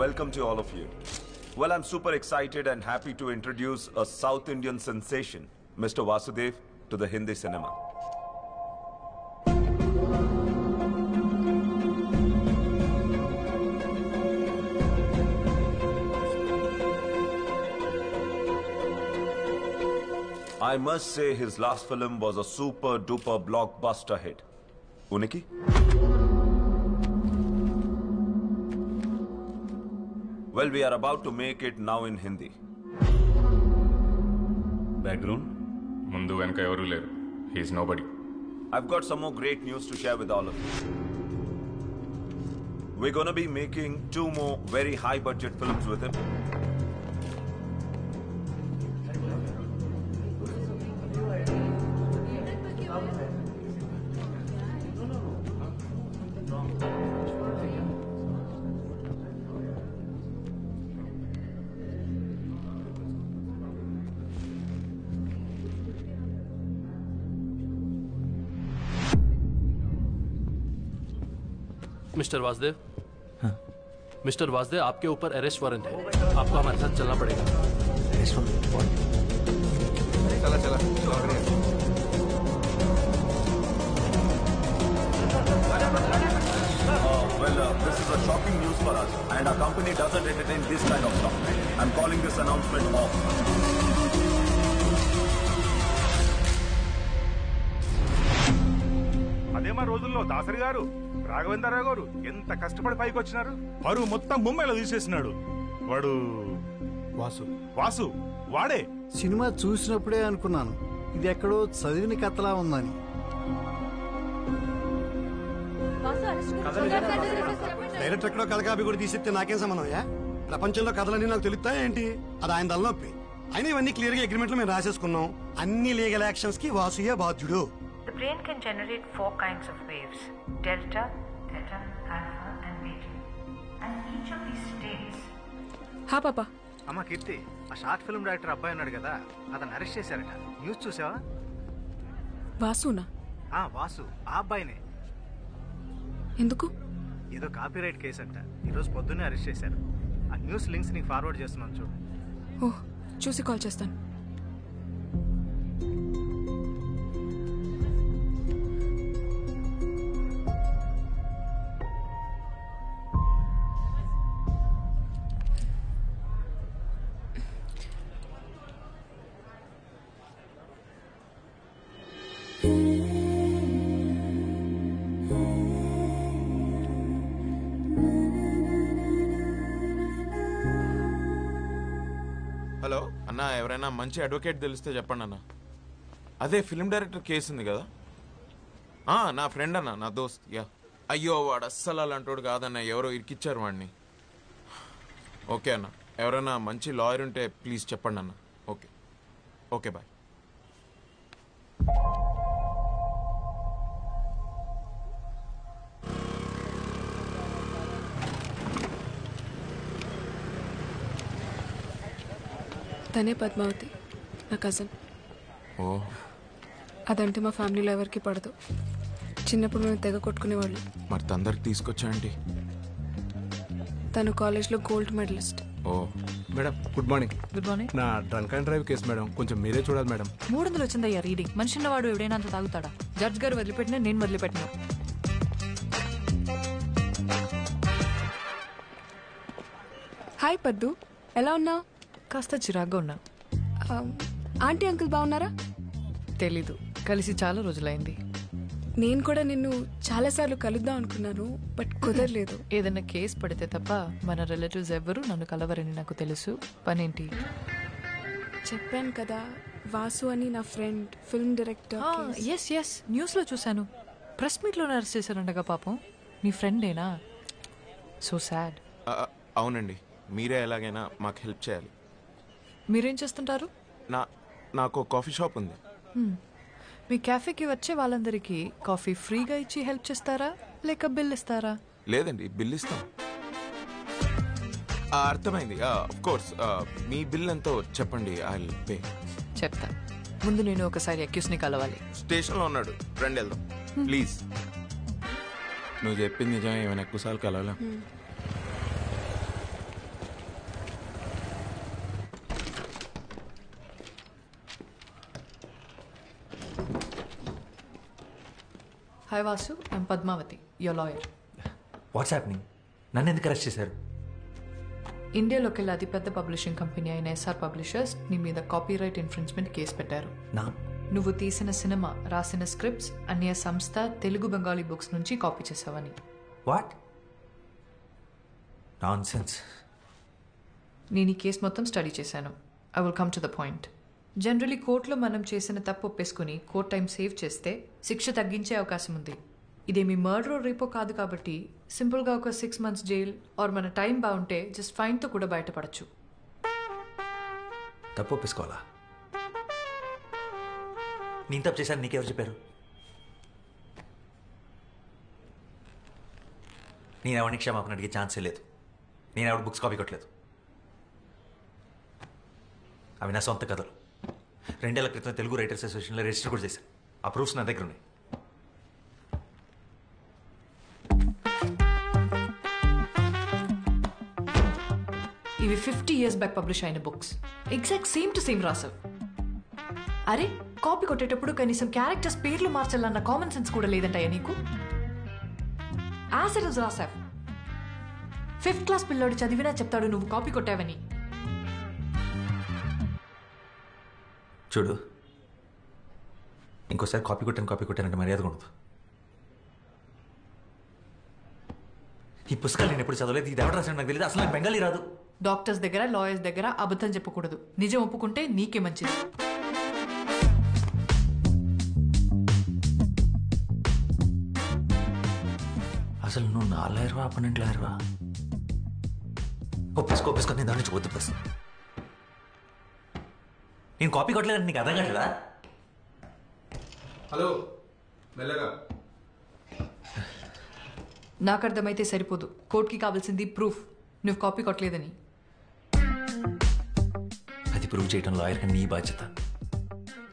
welcome to all of you. Well, I'm super excited and happy to introduce a South Indian sensation, Mr. Vasudev, to the Hindi cinema. I must say his last film was a super duper blockbuster hit. Uniki? Well, we are about to make it now in Hindi. Background? Mundu venka evaru leru. He is nobody. I've got some more great news to share with all of you. We're gonna be making 2 more very high budget films with him. Mister Vasudev, mister Vasudev, आपके ऊपर arrest warrant है। आपको हमारे साथ चलना पड़ेगा। चला चला Well, this is a shocking news for us, and our company doesn't entertain this kind of stuff. I'm calling this announcement off. అదేమా రోజుల్లో దాసరి గారు రాఘవేంద్రరావు గారు ఎంత కష్టపడి పైకి వచ్చినారు. పరువు మొత్తం ముంబైలో తీసేసినాడు వాడు. వాసు వాసు వాడే. సినిమా చూసినప్పుడే అనుకున్నాను ఇది ఎక్కడో చదివిన కథలా ఉందని. డైరెక్టర్ ఎక్కడో కథ కాపీ కూడా తీసిస్తే నాకేం సంబంధమయ్యా? ప్రపంచంలో కథలన్నీ నాకు తెలుస్తాయా ఏంటి? అది ఆయన తలనొప్పి. అయినా ఇవన్నీ క్లియర్ గా అగ్రిమెంట్ లో మేము రాసేసుకున్నాం. అన్ని లీగల్ యాక్షన్స్ కి వాసుయే బాధ్యుడు. The brain can generate 4 kinds of waves: delta, theta, alpha and beta. And each of these states... हाँ पापा. అమ్మ కీర్తి, ఆ షార్ట్ ఫిల్మ్ డైరెక్టర్ అబ్బాయి ఉన్నాడు కదా, అతను అరెస్ట్ చేశారట. న్యూస్ చూసావా? వాసునా? వాసు, ఆ అబ్బాయినే. ఎందుకు? ఏదో కాపీరైట్ కేసు అంట. ఈరోజు పొద్దున్నే అరెస్ట్ చేశారు. ఆ న్యూస్ లింక్స్ నీకు ఫార్వర్డ్ చేస్తున్నాను చూడు. ఓహ్, చూసి కాల్ చేస్తాను. హలో అన్న, ఎవరైనా మంచి అడ్వకేట్ తెలిస్తే చెప్పండి అన్న. అదే ఫిల్మ్ డైరెక్టర్ కేసు ఉంది కదా, నా ఫ్రెండ్ అన్న, నా దోస్త్. యా. అయ్యో, వాడు అస్సలు అలాంటోడు కాదన్న, ఎవరో ఇరికిచ్చారు వాడిని. ఓకే అన్న, ఎవరైనా మంచి లాయర్ ఉంటే ప్లీజ్ చెప్పండి అన్న. Okay okay, bye. తనే పద్మావతి, నా కజిన్. ఓ, అదంటే మా ఫ్యామిలీలో ఎవరికి పడదు. చిన్నప్పుడు మేము తెగ కొట్టుకునేవాళ్ళు. మరి తొందరకి తీసుకొచ్చాయండి. తను కాలేజ్లో గోల్డ్ మెడలిస్ట్. ఓ madam, good morning. Good morning. నా drunk and drive case madam, కొంచెం మీరే చూడాలి మేడం. 300 వచ్చిందయ్యా రీడింగ్. మనిషి ఉన్నవాడు ఎవడైనా అంత తాగుతాడా? జడ్జ్ గారు వదిలిపెట్టినా నేను వదిలిపెట్టినా. హాయ్ పద్దు, ఎలా ఉన్నావు? కాస్త చిరాగ్గా ఉన్నా. ఆంటీ అంకుల్ బాగున్నారా? తెలీదు, కలిసి చాలా రోజులైంది. నేను కూడా నిన్ను చాలాసార్లు కలుద్దాం అనుకున్నాను, బట్ కుదరలేదు. ఏదైనా కేసు పడితే తప్ప మన రిలేటివ్స్ ఎవ్వరూ నన్ను కలవరని నాకు తెలుసు. పనేంటి? చెప్పాను కదా, వాసు అని నా friend, film director. Yes yes, న్యూస్లో చూశాను. ప్రెస్ మీట్లో అరెస్ట్ చేశారంటగా. పాపం, మీ ఫ్రెండేనా? So sad. అవునండి, మీరే ఎలాగైనా మాకు హెల్ప్ చేయాలి. మీరేం చేస్తుంటారు? నాకు కాఫీ షాప్ ఉంది. మీ క్యాఫేకి వచ్చే వాళ్ళందరికీ కాఫీ ఫ్రీగా ఇచ్చి హెల్ప్ చేస్తారా, లేక బిల్ ఇస్తారా? లేదండి, బిల్ ఇస్తాం. అర్థమైంది. ఆఫ్ కోర్స్, మీ బిల్ ఎంతో చెప్పండి, ఐ విల్ పే. చెప్తా. ముందు నేను ఒకసారి అక్యూస్ని కలవాలి. స్టేషన్లో ఉన్నాడు, రండి వెళ్దాం ప్లీజ్. నువ్వు చెప్పింది నిజమే, ఏమైనా ఎక్కువసార్లు కలవాలా? Hi Vasu, I'm Padmavathi, your lawyer. What's happening? నన్ను ఎందుకు అరెస్ట్ చేశారు? ఇండియాలోకెళ్ళి అతిపెద్ద పబ్లిషింగ్ కంపెనీ అయిన ఎస్ఆర్ పబ్లిషర్స్ నీ మీద కాపీరైట్ ఇన్ఫ్రిన్స్మెంట్ కేసు పెట్టారు. నువ్వు తీసిన సినిమా, రాసిన స్క్రిప్ట్స్ అన్య సంస్థ తెలుగు బెంగాలీ బుక్స్ నుంచి కాపీ చేసావని. What nonsense. నేను ఈ కేసు మొత్తం స్టడీ చేశాను. I will come to the point. Generally కోర్టులో మనం చేసిన తప్పు ఒప్పేసుకుని కోర్ట్ టైం సేవ్ చేస్తే శిక్ష తగ్గించే అవకాశం ఉంది. ఇదేమి మర్డర్ రేపో కాదు కాబట్టి సింపుల్గా ఒక 6 months జైల్ ఆర్ మన టైం బాగుంటే జస్ట్ ఫైన్తో కూడా బయటపడచ్చు. తప్పు ఒప్పేసుకోవాలా? నేను తప్పు చేశాను నీకెవరు చెప్పారు? నేను ఎవరిని క్షమాపణ అడిగే ఛాన్సే లేదు. నేను ఎవరి బుక్స్ కాపీ కొట్టలేదు. అవి నా సొంత కథలు. 2 ఏళ్ల క్రితం తెలుగు రైటర్స్ అసోసియేషన్లో రిజిస్టర్ కూడా చేశాను. ఆ ప్రూఫ్స్ నా దగ్గర ఉన్నాయి. ఇవి 50 years బ్యాక్ పబ్లిష్ అయిన books. Exact same to same రాసావు. అరే కాపీ కొట్టేటప్పుడు కనీసం క్యారెక్టర్స్ పేర్లు మార్చాలన్న కామన్ సెన్స్ కూడా లేదంటయ్యా నీకు. యాసిడ్స్ రాసావు. 5th class పిల్లోడు చదివినా చెప్తాడు నువ్వు కాపీ కొట్టావని. చూడు, ఇంకోసారి కాపీ కొట్టానంటే మర్యాద ఉండదు. ఈ పుస్తకాలు నేను ఎప్పుడు చదవలేదు. ఇది ఎవరు రాసాడు నాకు తెలియదు. అసలు నాకు బెంగాలీ రాదు. డాక్టర్స్ దగ్గర, లాయర్స్ దగ్గర అబద్ధం చెప్పకూడదు. నిజం ఒప్పుకుంటే నీకే మంచిది. అసలు నువ్వు నా లాయర్వా, అపనెంట్ లాయర్వా? ఒప్పేసుకో నేను దాని నుంచి వద్దు. ప్లస్ నేను కాపీ కొట్టలేదంటే నీకు అర్థం కావట్లేదా? హలో, మెల్లగా. నాకు అర్థమైతే సరిపోదు. కోర్టుకి కావాల్సింది ప్రూఫ్. నువ్వు కాపీ కొట్టలేదని. అది ప్రూవ్ చేయడం లాయర్ నీ బాధ్యత.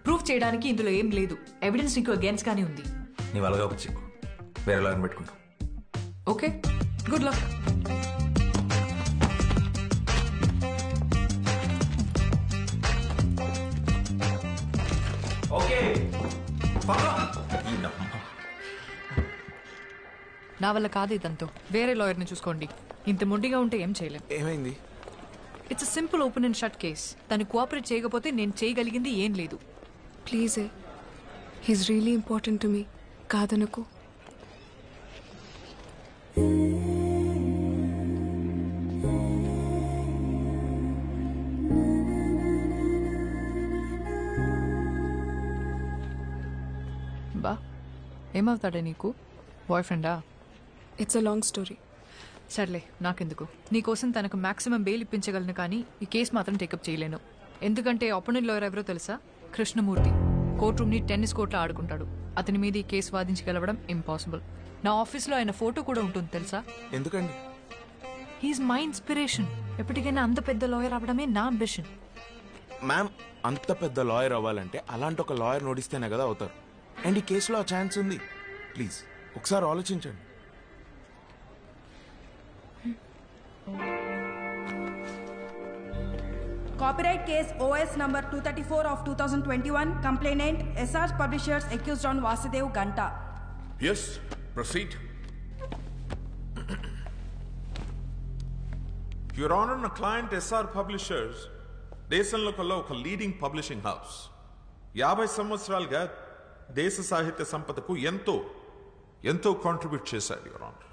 ప్రూఫ్ చేయడానికి ఇందులో ఏం లేదు. ఎవిడెన్స్ నీకు అగేన్స్ట్ గానే ఉంది. నీవు అలాగా వచ్చి వేరే లాయర్ని పెట్టుకుంటావు. Okay, good luck. ఓకే, నా వల్ల కాదు ఇదంతా. వేరే లాయర్ని చూసుకోండి. ఇంత మొండిగా ఉంటే ఏం చేయలేం. ఏమైంది? It's simple open and shut case. తను కోఆపరేట్ చేయకపోతే నేను చేయగలిగింది ఏం లేదు. Please, he's really important to me. కాదనకు. బా, ఏమవుతాడే నీకు? బాయ్ ఫ్రెండా? It's a long story. సర్లే, నాకెందుకు. నీకోసం తనకు మాక్సిమం బెయిల్ ఇప్పించగలను, కానీ ఈ కేసు మాత్రం టేకప్ చేయలేను. ఎందుకంటే అపోనెంట్ లాయర్ ఎవరో తెలుసా? కృష్ణమూర్తి. కోర్ట్ రూమ్ని టెన్నిస్ కోర్ట్లో ఆడుకుంటాడు. అతని మీద ఈ కేసు వాదించి గెలవడం ఇంపాసిబుల్. నా ఆఫీస్లో ఆయన ఫోటో కూడా ఉంటుంది తెలుసా? ఎందుకండి? He's my inspiration. ఎప్పటికైనా అంత పెద్ద లాయర్ అవ్వడమే నా అంబిషన్. మ్యామ్, అంత పెద్ద లాయర్ అవ్వాలంటే అలాంటి ఒక లాయర్ నోడిస్తేనే కదా అవుతారు. అండ్ ఈ కేసులో ఆ ఛాన్స్ ఉంది. ప్లీజ్ ఒకసారి ఆలోచించండి. Copyright case OS number 234 of 2021. Complainant SR Publishers accused on Vasudev Ganta. Yes, proceed. Your Honor, na client SR Publishers దేశంలో కల్లా ఒక లీడింగ్ పబ్లిషింగ్ హౌస్. 50 సంవత్సరాలుగా దేశ సాహిత్య సంపదకు ఎంతో కాంట్రిబ్యూట్ చేశారు, యువర్ ఆనర్.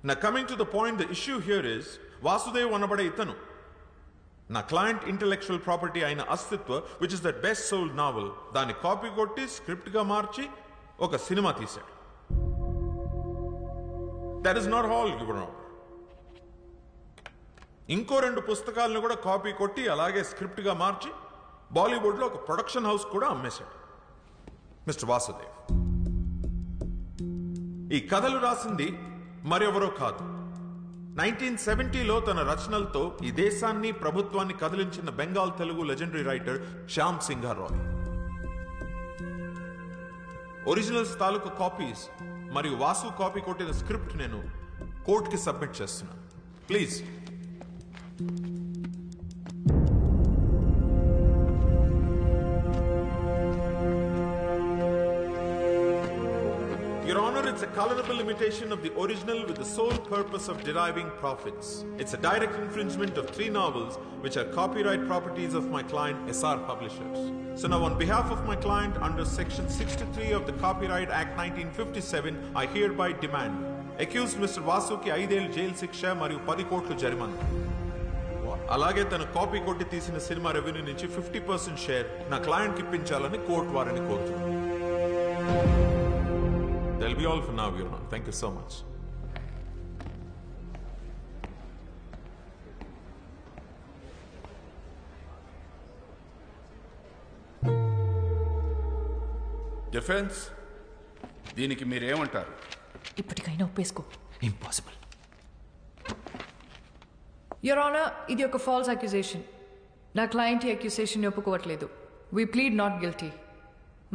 నా coming to the point, the issue here is Vasudev అనబడే ఇతను నా క్లయింట్ ఇంటెలెక్చువల్ ప్రాపర్టీ అయిన Astitva, which is the best sold novel, దాన్ని కాపీ కొట్టి స్క్రిప్ట్ గా మార్చి ఒక సినిమా తీశాడు. That is not all, your honour. ఇంకో 2 పుస్తకాలను కూడా కాపీ కొట్టి అలాగే స్క్రిప్ట్ గా మార్చి బాలీవుడ్ లో ఒక ప్రొడక్షన్ హౌస్ కూడా అమ్మేశాడు మిస్టర్ వాసుదేవ్. ఈ కథలు రాసింది మరెవరో కాదు, 1970లో తన రచనలతో ఈ దేశాన్ని, ప్రభుత్వాన్ని కదిలించిన Bengal Telugu legendary writer Shyam Singharoy. Originals తాలూకు కాపీస్ మరియు వాసు కాపీ కొట్టిన స్క్రిప్ట్ నేను కోర్టుకి సబ్మిట్ చేస్తున్నాను. Please. Your Honor, it's a colorable imitation of the original with the sole purpose of deriving profits. It's a direct infringement of 3 novels which are copyright properties of my client SR Publishers. So now on behalf of my client under section 63 of the Copyright Act 1957, I hereby demand accused Mr. Vasu ki 5 ఏళ్ల jail శిక్ష మరియు 10 కోట్ల జరిమానా. అలాగే తన copy కొట్టి తీసిన cinema revenue నుంచి 50% షేర్ నా క్లయింట్ కి ఇప్పించాలని కోర్టు వారిని కోరుతున్నాను. That'll be all for now, Your Honor. Thank you so much. Defence దీనికి మీరేమంటారు? ఇప్పటికైనా ఒప్పేసుకో. ఇంపాసిబుల్. యువర్ ఆనర్, ఇది ఒక ఫాల్స్ అక్యుజేషన్. నా క్లయింట్ ఈ అక్యుజేషన్ ఒప్పుకోవట్లేదు. We plead not guilty.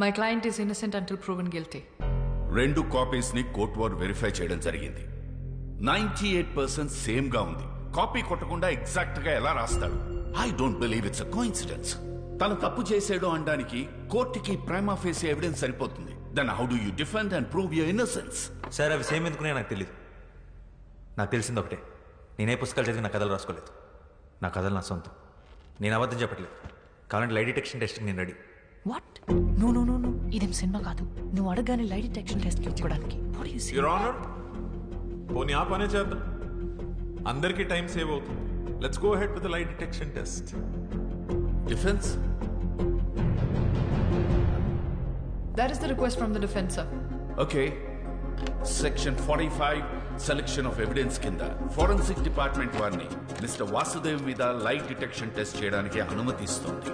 My client is innocent until proven guilty. 2 copies ని court వారు వెరిఫై చేయడం జరిగింది. 98% సేమ్ గా ఉంది. కాపీ కొట్టకుండా ఎగ్జాక్ట్ గా ఎలా రాస్తాడు? I don't believe it's a coincidence. తను తప్పు చేసాడు అనడానికి కోర్టుకి ప్రైమా ఫేసి ఎవిడెన్స్ సరిపోతుంది. Then how do you defend and prove your innocence? Sir అవి సేమ్ ఎందుకునే నాకు తెలియదు. నాకు తెలిసింది ఒకటే, నేనే పుస్తకాలు చదివి నా కథలు రాసుకోలేదు. నా కథలు నా సొంతం. నేను అబద్ధం చెప్పట్లేదు. కావాలంటే లై డిటెక్షన్ టెస్ట్కి నేను ready. What? No no no no, ఇదేం సినిమా కాదు. నువ్వు అడగానే లై డిటెక్షన్ టెస్ట్ ఇచ్చుకోవడానికి. Your Honor, పోనీ ఆ పనే చేద్దాం. అందరికీ టైం సేవ్ అవుతుంది. Let's go ahead with the lie detection test. Defence? That is the request from the defense, sir. Okay. Section 45 selection of evidence కింద ఫోరెన్సిక్ డిపార్ట్మెంట్ వారిని mister Vasudev మీద లై డిటెక్షన్ టెస్ట్ చేయడానికి అనుమతిస్తుంది.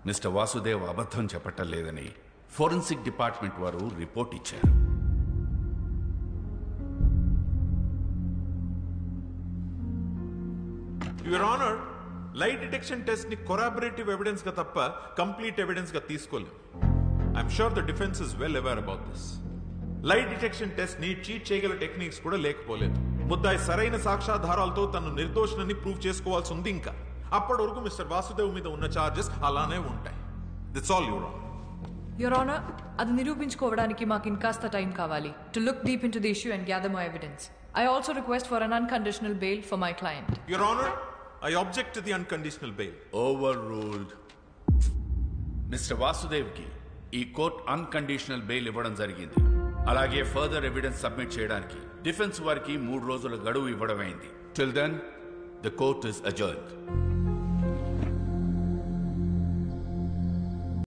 మిస్టర్ వాసుదేవ్ అబద్ధం చెప్పటం లేదని ఫోరెన్సిక్ డిపార్ట్మెంట్ వారు రిపోర్ట్ ఇచ్చారు. యువర్ ఆనర్, లై డిటెక్షన్ టెస్ట్ ని కొరాబరేటివ్ ఎవిడెన్స్ గా తప్ప కంప్లీట్ ఎవిడెన్స్ గా తీసుకోలేము. I'm sure the defence is well aware about this. లై డిటెక్షన్ టెస్ట్ ని చీట్ చేయగల టెక్నిక్స్ కూడా లేకపోలేదు. ముద్దాయి సరైన సాక్ష్యాధారాలతో తను నిర్దోషులని ప్రూవ్ చేసుకోవాల్సి ఉంది. ఇంకా అప్పటి వరకు మిస్టర్ వాసుదేవ్ మీద ఉన్న చార్జెస్ అలానే ఉంటాయి. That's all your honour. Your honour, అది నిరూపించుకోవడానికి మాకు ఇంకాస్త టైం కావాలి. To look deep into the issue and gather more evidence. I also request for an unconditional bail for my client. Your honour, I object to the unconditional bail. Overruled. Mister Vasudev కి ఈ court unconditional bail ఇవ్వడం జరిగింది. అలాగే further evidence submit చేయడానికి defence వారికి 3 రోజుల గడువు ఇవ్వడమైంది. Till then the court is అడ్జర్న్డ్.